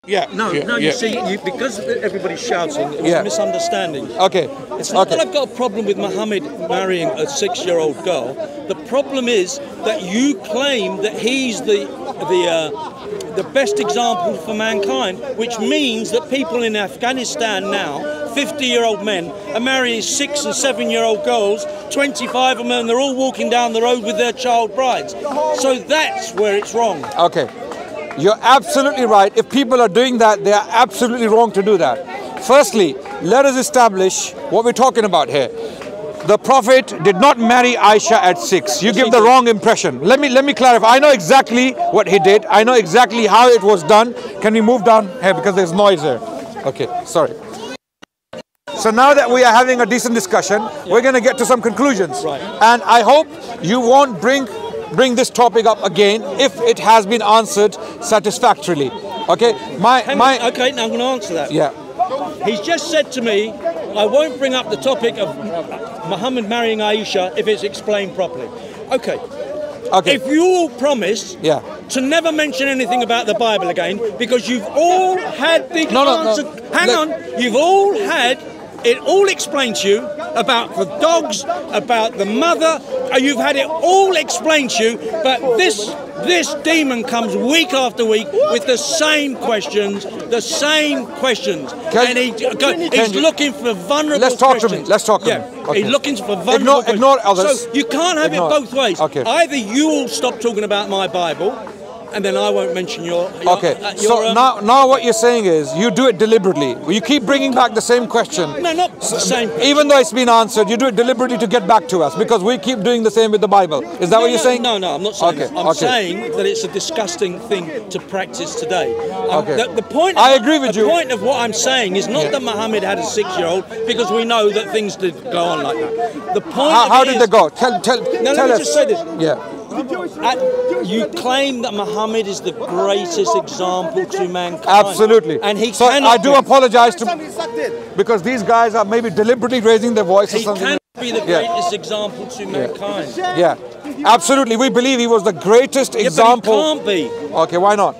Yeah. No, you see, because everybody's shouting, it was a misunderstanding. Okay. It's not that I've got a problem with Muhammad marrying a 6-year-old girl. The problem is that you claim that he's the best example for mankind, which means that people in Afghanistan now, 50-year-old men, are marrying 6- and 7-year-old girls, 25 of them, and they're all walking down the road with their child brides. So that's where it's wrong. Okay. You're absolutely right. If people are doing that, they are absolutely wrong to do that. Firstly, let us establish what we're talking about here. The Prophet did not marry Aisha at 6. You give the wrong impression. Let me clarify. I know exactly what he did. I know exactly how it was done. Can we move down here because there's noise here? Okay, sorry. So now that we are having a decent discussion, we're going to get to some conclusions. Right. And I hope you won't bring this topic up again if it has been answered satisfactorily. Okay? Okay, now I'm going to answer that. Yeah. He's just said to me, I won't bring up the topic of Muhammad marrying Aisha if it's explained properly. Okay. Okay. If you all promise to never mention anything about the Bible again, because you've all had the answer. No. Hang on. You've all had it all explained to you about the dogs, about the mother. You've had it all explained to you, but this demon comes week after week with the same questions, and he's looking for vulnerable Let's talk questions. to me. Let's talk to me. Okay. He's looking for vulnerable questions. Ignore others. So you can't have it both ways. Okay. Either you all stop talking about my Bible, and then I won't mention your okay. So now what you're saying is you do it deliberately. You keep bringing back the same question. No, not the same. Even though it's been answered, you do it deliberately to get back to us because we keep doing the same with the Bible. Is that what you're saying? No, I'm not saying that. I'm saying that it's a disgusting thing to practice today. The point. I agree with you. The point of what I'm saying is not that Muhammad had a 6-year-old, because we know that things did go on like that. The point. How did they go? Tell let me us. just say this. Yeah. You claim that Muhammad is the greatest example to mankind. Absolutely. And he so cannot I do apologize because these guys are maybe deliberately raising their voice or something. He cannot be the greatest example to mankind. Yeah. Absolutely. We believe he was the greatest example. But he can't be. Okay, why not?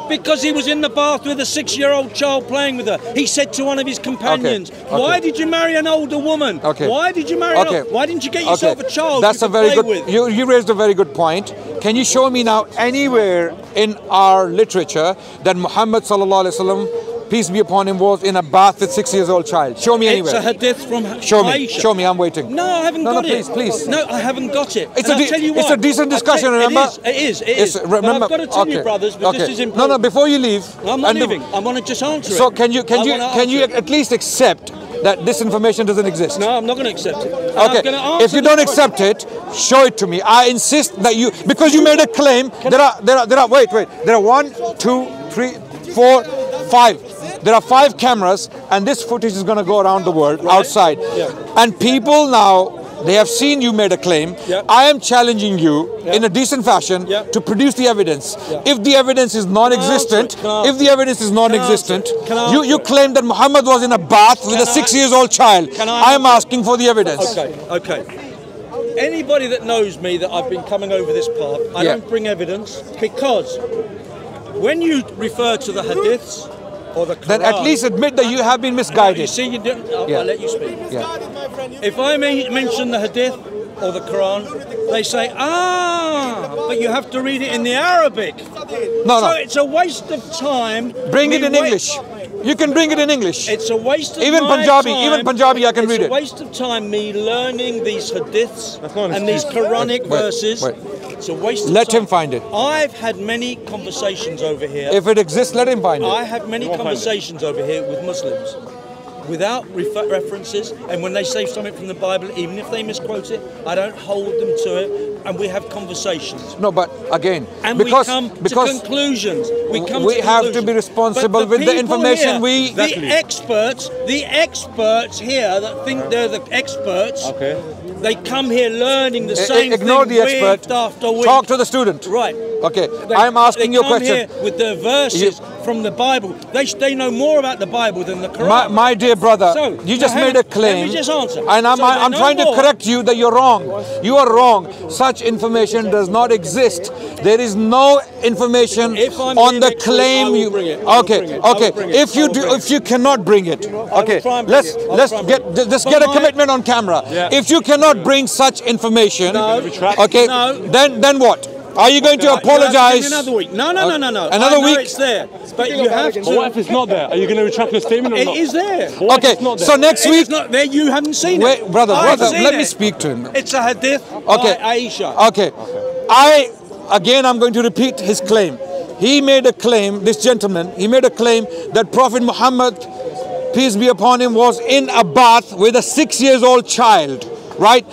Because he was in the bath with a 6-year-old child playing with her. He said to one of his companions, why did you marry an older woman? Why did you marry why didn't you get yourself a child That's you a very play good with? You raised a very good point. Can you show me now anywhere in our literature that Muhammad sallallahu alaihi wasallam, peace be upon him, was in a bath with 6-year-old child? Show me anywhere. It's a hadith from Aisha. Show me, I'm waiting. No, I haven't got it. Please. No, I haven't got it. It's a decent discussion, remember? It is. Remember, but I've got to tell you, brothers, but this is important. No, before you leave. I'm not leaving. I want to just answer it. So can you at least accept that this information doesn't exist? No, I'm not going to accept it. Okay. If you don't accept it, show it to me. I insist that because you made a claim. Wait. There are 1, 2, 3, 4, 5. There are 5 cameras, and this footage is going to go around the world outside. And people now, they have seen you made a claim. I am challenging you in a decent fashion to produce the evidence. If the evidence is non-existent, you claim that Muhammad was in a bath with a 6-year-old child. I am asking for the evidence. Okay. Anybody that knows me that I've been coming over this path, I don't bring evidence, because when you refer to the hadiths or the Quran, then at least admit that you have been misguided. You see, you didn't. I'll let you speak. If I mention the hadith or the Quran, they say, but you have to read it in the Arabic. So it's a waste of time. Bring it in English. You can bring it in English. It's a waste of Even Punjabi, I can read it. It's a waste of time me learning these hadiths and these Quranic verses. It's a waste of time. Let him find it. I've had many conversations over here. If it exists, let him find it. I have many conversations over here with Muslims without references, and when they say something from the Bible, even if they misquote it, I don't hold them to it, and we have conversations. No, but again, and because we come to conclusions. We have to be responsible with the information here, the experts here that think they're the experts. They come here learning the same Ignore thing the expert. week after week. Talk to the student. Right. Okay. I'm asking you a question. They come here with their verses from the Bible. They know more about the Bible than the Quran. My dear brother, you just made a claim. Let me just answer. And I'm trying to correct you that you're wrong. You are wrong. Such information does not exist. There is no information on the claim. Okay. If you cannot bring it, okay. Let's get a commitment on camera. If you cannot bring such information, okay, then what? Are you going to apologize? Another week? No. Another week? It's there, but you have to. But what if it's not there? Are you going to retract your statement or not? It is there. Okay, so next week. It's not there. You haven't seen it. Wait, brother, let me speak to him. It's a hadith. Okay, by Aisha. Okay, I'm going to repeat his claim. He made a claim. This gentleman, he made a claim that Prophet Muhammad, peace be upon him, was in a bath with a 6-year-old child. Right?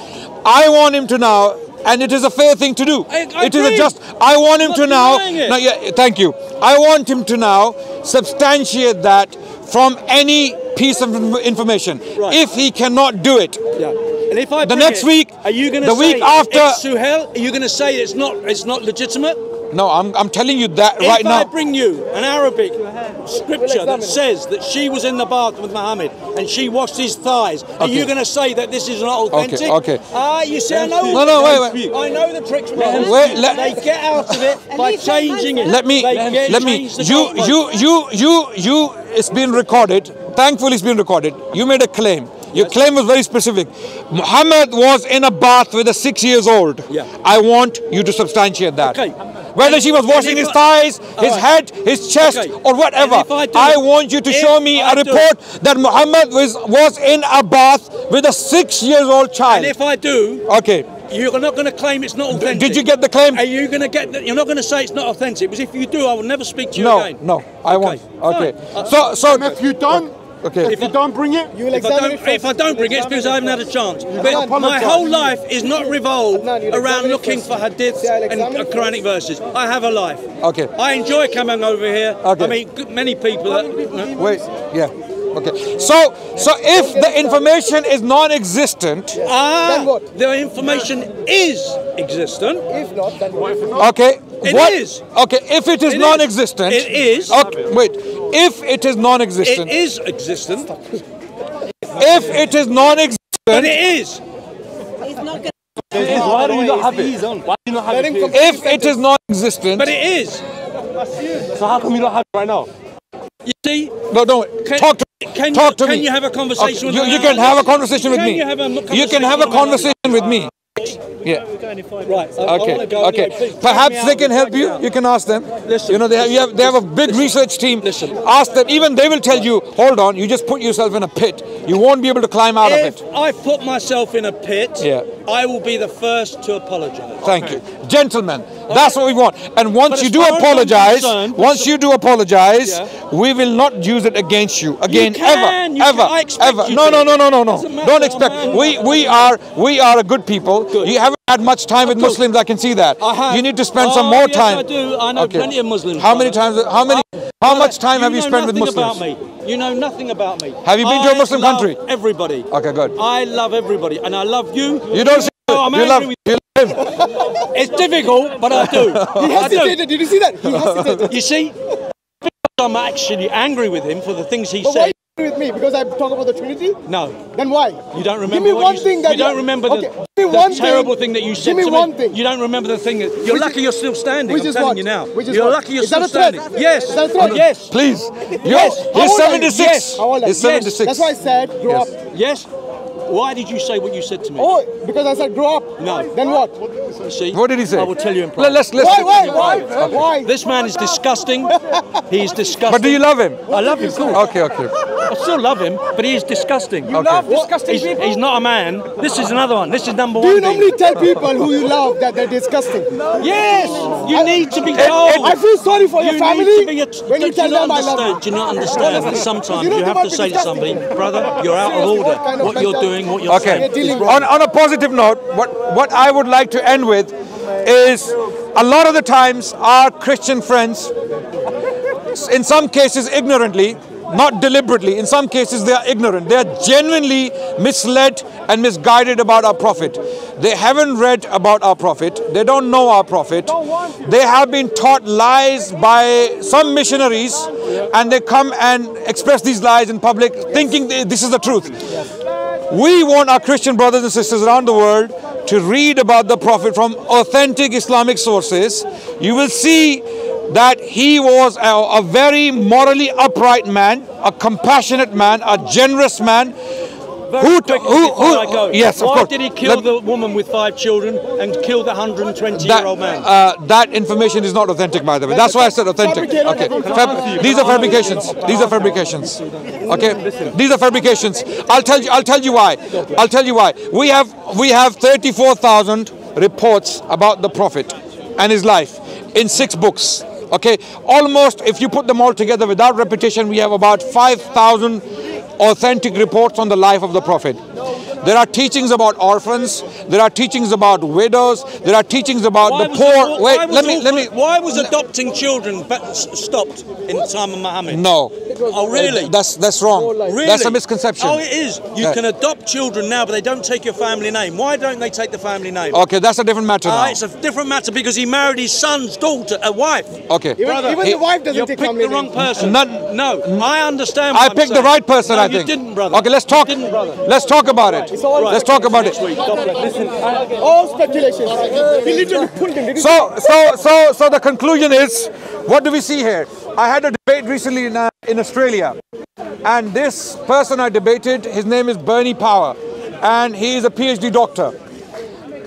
I want him to now. And it is a fair thing to do. It is a just. I want him to now. Thank you. I want him to now substantiate that from any piece of information. Right. If he cannot do it, and if I the next week, are you going to the say week after, it's Suhail? Are you going to say it's not legitimate? No, I'm telling you that right now. If I bring you an Arabic scripture that says that she was in the bath with Muhammad and she washed his thighs, are you going to say that this is not authentic? Okay. You see, I know. Wait. I know the tricks. They get out of it by changing it. Let me. You. It's been recorded. Thankfully, it's been recorded. You made a claim. Your claim was very specific. Muhammad was in a bath with a 6-year-old. Yeah. I want you to substantiate that. Okay. Whether she was washing his thighs, his head, his chest, or whatever. I want you to show me a report that Muhammad was in a bath with a 6-year-old child. And if I do, okay, you're not going to claim it's not authentic. Did you get the claim? Are you going to get? You're not going to say it's not authentic, because if you do, I will never speak to you again. No, I won't. Okay. So if you don't. Okay. If you don't bring it, you will examine it. If I don't bring it, it's because I haven't had a chance. But my whole life is not revolved around looking for hadiths and Quranic verses. I have a life. Okay. I enjoy coming over here. Okay. I mean, many people. Wait. Yeah. Okay. So if the information is non-existent, then what? The information is existent. If not, then what? Okay. It is. Okay. If it is non-existent, it is. Okay. Wait. If it is non-existent, it is existent. If it is non-existent, but it is. Why do you not have it? Why do you not have it? If it is non-existent, but it is. So how come you don't have it right now? You see? No. Talk to me. Can you have a conversation with me? You can have a conversation with me. You can have a conversation with me. Yeah. Right. Okay. Perhaps they can help you. You can ask them. Listen, you know, they have a big research team. Listen. Ask them. Even they will tell you, hold on, you just put yourself in a pit. You won't be able to climb out of it. If I put myself in a pit, I will be the first to apologise. Thank you. Gentlemen, that's what we want. And once you do apologise, we will not use it against you again, ever. No. Don't expect. We are a good people. Good. You haven't had much time with Muslims, I can see that. I have. You need to spend some more time. Yes, I do. I know plenty of Muslims. How many times? How much time have you spent with Muslims? You know nothing about me. Have you been to a Muslim country? Everybody. Okay, good. I love everybody, and I love you. You don't say you love him. It's difficult, but I do. He hesitated. Did you see that? He hesitated. You see, I'm actually angry with him for the things he said. With me because I talk about the Trinity? No. Then why? You don't remember. Give me one thing that you don't remember the terrible thing that you said to me. One thing. You don't remember the thing. You're lucky you're still standing. Which I'm is telling what? you now. Which is you're what? lucky you're is still that a threat? standing. Yes. Is that a threat? Yes. Please. Yes. He's 76. Yes. How old are you? He's 76. That's why I said grow up. Yes. Why did you say what you said to me? Oh, because I said grow up. No. Then what? You see? What did he say? I will tell you in private. Let's Why? This man is disgusting. He's disgusting. But do you love him? I love him. Cool. Okay. I still love him, but he is disgusting. You love disgusting people? He's not a man. This is another one. This is number Do one. you normally tell people who you love that they're disgusting? Yes. You need to be told. I feel sorry for your family when you tell them I love you. Do you not understand that sometimes you have to say to somebody, brother, you're out of order. What you're doing, what you're saying. On a positive note, what I would like to end with is a lot of the times our Christian friends, in some cases ignorantly, not deliberately. In some cases, they are ignorant. They are genuinely misled and misguided about our Prophet. They haven't read about our Prophet. They don't know our Prophet. They have been taught lies by some missionaries, and they come and express these lies in public, thinking this is the truth. We want our Christian brothers and sisters around the world to read about the Prophet from authentic Islamic sources. You will see that he was a very morally upright man, a compassionate man, a generous man. Yes, of Why course. did he kill the woman with 5 children and kill the 120-year-old man? That information is not authentic, by the way. That's why I said authentic. Okay. These are fabrications. These are fabrications. Okay. These are fabrications. I'll tell you why. I'll tell you why. We have 34,000 reports about the Prophet and his life in 6 books. Okay. Almost, if you put them all together without repetition, we have about 5,000 authentic reports on the life of the Prophet. There are teachings about orphans. There are teachings about widows. There are teachings about the poor. Why was adopting children stopped in the time of Muhammad? No. Oh, really? That's wrong. Really? That's a misconception. Oh, it is. You can adopt children now, but they don't take your family name. Why don't they take the family name? Okay, that's a different matter now. It's a different matter because he married his son's daughter, a wife. Okay. Even the wife doesn't take family name. You picked the wrong person. No, I understand. I picked the right person. No, I think. You didn't, brother. Okay, let's talk. Let's talk about it. Let's talk about it. All speculation. He literally pulled him. So the conclusion is, what do we see here? I had a debate recently in Australia, and this person I debated, his name is Bernie Power, and he is a PhD doctor.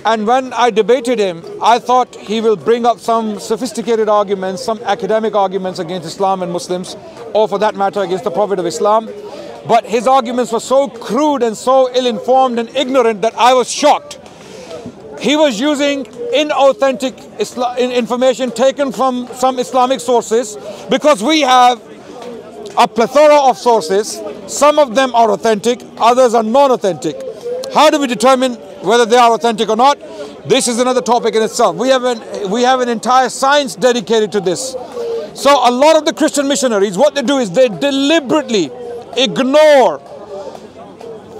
And when I debated him, I thought he will bring up some sophisticated arguments, some academic arguments against Islam and Muslims, or for that matter against the Prophet of Islam. But his arguments were so crude and so ill-informed and ignorant that I was shocked. He was using inauthentic information taken from some Islamic sources, because we have a plethora of sources. Some of them are authentic, others are non-authentic. How do we determine whether they are authentic or not? This is another topic in itself. We have an entire science dedicated to this. So a lot of the Christian missionaries, what they do is they deliberately ignore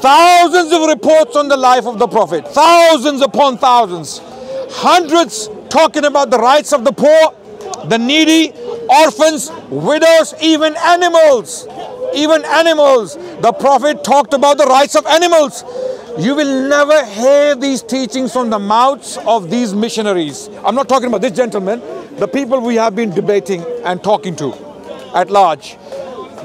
thousands of reports on the life of the Prophet, thousands upon thousands, hundreds talking about the rights of the poor, the needy, orphans, widows, even animals. Even animals. The Prophet talked about the rights of animals. You will never hear these teachings from the mouths of these missionaries. I'm not talking about this gentleman, the people we have been debating and talking to at large.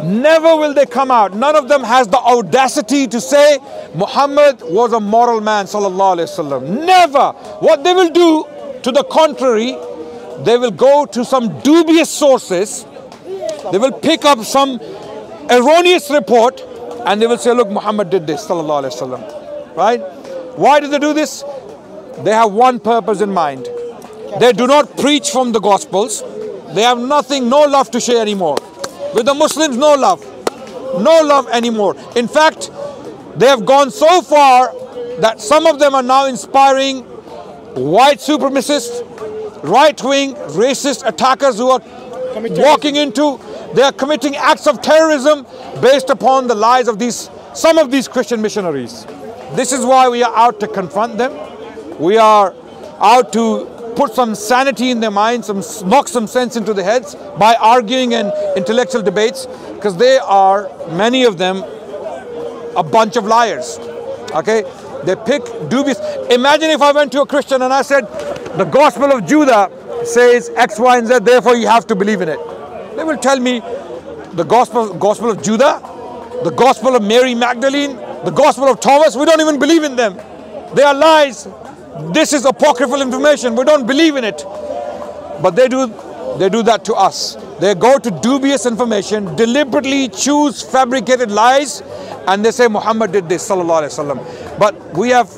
Never will they come out. None of them has the audacity to say Muhammad was a moral man, sallallahu alaihi wasallam. Never. What they will do, to the contrary, they will go to some dubious sources. They will pick up some erroneous report and they will say, look, Muhammad did this, sallallahu alaihi wasallam. Right? Why do they do this? They have one purpose in mind. They do not preach from the Gospels. They have nothing, no love to share anymore. With the Muslims, no love anymore. In fact, they have gone so far that some of them are now inspiring white supremacists, right-wing racist attackers who are they are committing acts of terrorism based upon the lies of some of these Christian missionaries. This is why we are out to confront them. We are out to put some sanity in their minds, knock some sense into their heads by arguing and intellectual debates, because they are, many of them, a bunch of liars. Okay? They pick dubious. Imagine if I went to a Christian and I said, the Gospel of Judah says X, Y, and Z, therefore you have to believe in it. They will tell me the Gospel of Judah, the Gospel of Mary Magdalene, the Gospel of Thomas, we don't even believe in them. They are lies. This is apocryphal information. We don't believe in it. But they do that to us. They go to dubious information, deliberately choose fabricated lies, and they say Muhammad did this, sallallahu alaihi wasallam. But we have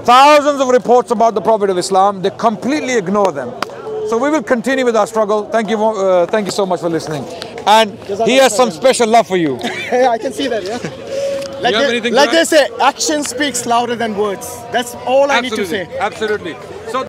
thousands of reports about the Prophet of Islam. They completely ignore them. So we will continue with our struggle. Thank you so much for listening. And he has some special love for you. Yeah, I can see that, yeah. Like they say, action speaks louder than words. That's all I need to say. Absolutely.